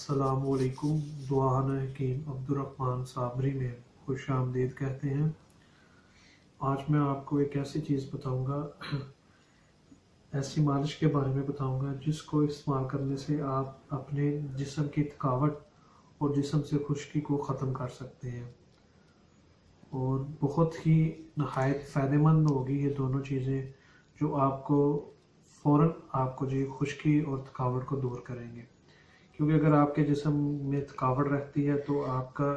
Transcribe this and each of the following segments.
अस्सलामुअलैकुम। दुआन हकीम अब्दुर्रहमान साबरी में खुश आमदीद कहते हैं। आज मैं आपको एक ऐसी चीज़ बताऊंगा, ऐसी मालिश के बारे में बताऊंगा जिसको इस्तेमाल करने से आप अपने जिस्म की थकावट और जिस्म से खुश्की को ख़त्म कर सकते हैं और बहुत ही नहायत फ़ायदेमंद होगी ये दोनों चीज़ें, जो आपको फ़ौरन आपको जो खुश्की और थकावट को दूर करेंगे। क्योंकि अगर आपके जिस्म में थकावट रहती है तो आपका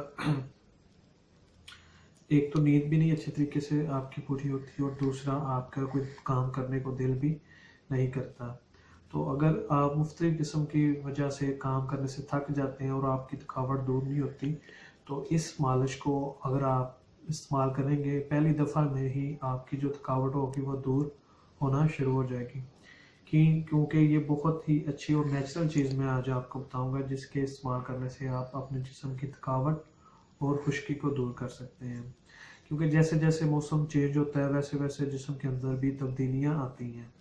एक तो नींद भी नहीं अच्छे तरीके से आपकी पूरी होती है और दूसरा आपका कोई काम करने को दिल भी नहीं करता। तो अगर आप मुख्तलिफ किस्म की वजह से काम करने से थक जाते हैं और आपकी थकावट दूर नहीं होती, तो इस मालिश को अगर आप इस्तेमाल करेंगे पहली दफ़ा में ही आपकी जो थकावट होगी वो दूर होना शुरू हो जाएगी। क्योंकि ये बहुत ही अच्छी और नेचुरल चीज़ मैं आज आपको बताऊंगा जिसके इस्तेमाल करने से आप अपने जिस्म की थकावट और खुश्की को दूर कर सकते हैं। क्योंकि जैसे जैसे मौसम चेंज होता है वैसे वैसे जिस्म के अंदर भी तब्दीलियां आती हैं।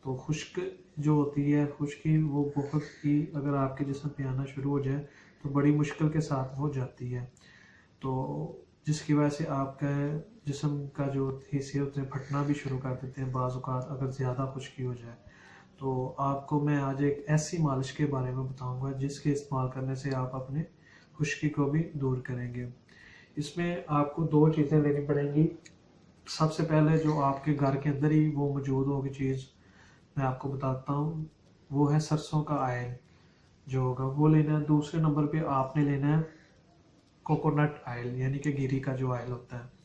तो खुश्क जो होती है खुश्की वो बहुत ही अगर आपके जिस्म पे आना शुरू हो जाए तो बड़ी मुश्किल के साथ हो जाती है, तो जिसकी वजह से आपका जिस्म का जो हिस्से होते हैं फटना भी शुरू कर देते हैं बाज़ औक़ात अगर ज़्यादा खुश्की हो जाए। तो आपको मैं आज एक ऐसी मालिश के बारे में बताऊंगा जिसके इस्तेमाल करने से आप अपने खुश्की को भी दूर करेंगे। इसमें आपको दो चीज़ें लेनी पड़ेंगी। सबसे पहले जो आपके घर के अंदर ही वो मौजूद होगी चीज़ मैं आपको बताता हूँ, वो है सरसों का ऑयल जो होगा वो लेना है। दूसरे नंबर पे आपने लेना है कोकोनट ऑयल यानी कि गिरी का जो ऑयल होता है।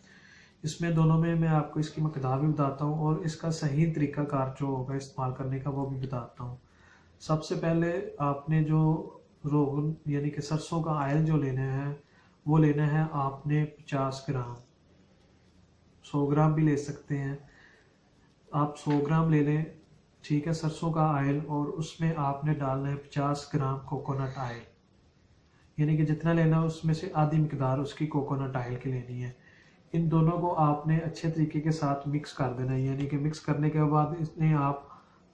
इसमें दोनों में मैं आपको इसकी मकदार भी बताता हूँ और इसका सही तरीकाकार जो होगा इस्तेमाल करने का वो भी बताता हूँ। सबसे पहले आपने जो रोगन यानी कि सरसों का ऑयल जो लेना है वो लेना है आपने 50 ग्राम। 100 ग्राम भी ले सकते हैं आप, 100 ग्राम ले लें, ठीक है, सरसों का ऑयल। और उसमें आपने डालना है 50 ग्राम कोकोनट ऑयल, यानी कि जितना लेना है उसमें से आधी मकदार उसकी कोकोनट ऑयल की लेनी है। इन दोनों को आपने अच्छे तरीके के साथ मिक्स कर देना है, यानी कि मिक्स करने के बाद इसमें आप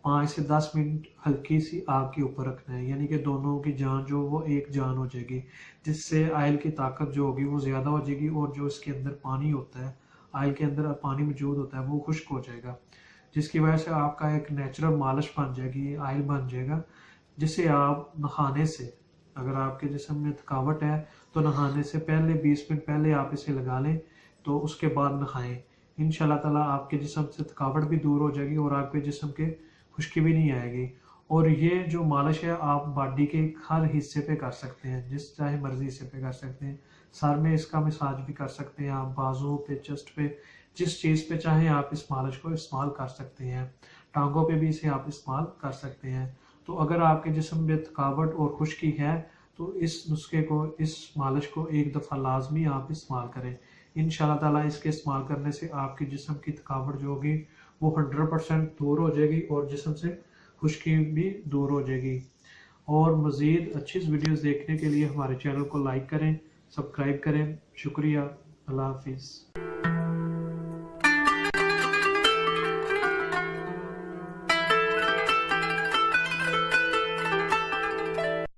5 से 10 मिनट हल्की सी आग के ऊपर रखना है, यानी कि दोनों की जान जो वो एक जान हो जाएगी, जिससे ऑयल की ताकत जो होगी वो ज़्यादा हो जाएगी और जो इसके अंदर पानी होता है, ऑयल के अंदर पानी मौजूद होता है, वो खुश्क हो जाएगा, जिसकी वजह से आपका एक नेचुरल मालिश बन जाएगी, ऑयल बन जाएगा, जिससे आप नहाने से, अगर आपके जिस्म में थकावट है तो नहाने से पहले 20 मिनट पहले आप इसे लगा लें, तो उसके बाद नहाएं। इंशाल्लाह ताला आपके जिस्म से थकावट भी दूर हो जाएगी और आपके जिस्म के खुश्की भी नहीं आएगी। और ये जो मालिश है आप बॉडी के हर हिस्से पे कर सकते हैं, जिस चाहे मर्जी हिस्से पे कर सकते हैं। सर में इसका मसाज भी कर सकते हैं आप, बाजुओं पे, चेस्ट पे, जिस चीज़ पे चाहे आप इस मालिश को इस्तेमाल कर सकते हैं। टांगों पे भी इसे आप इस्तेमाल कर सकते हैं। तो अगर आपके जिस्म में थकावट और खुश्की है तो इस नुस्खे को, इस मालिश को एक दफ़ा लाजमी आप इस्तेमाल करें। इंशाल्लाह ताला इसके इस्तेमाल करने से आपकी जिस्म की थकावट जो होगी वो 100% दूर हो जाएगी और जिस्म से खुश्की भी दूर हो जाएगी। और मज़ीद अच्छी वीडियोस देखने के लिए हमारे चैनल को लाइक करें, सब्सक्राइब करें। शुक्रिया। अल्लाह हाफिज़।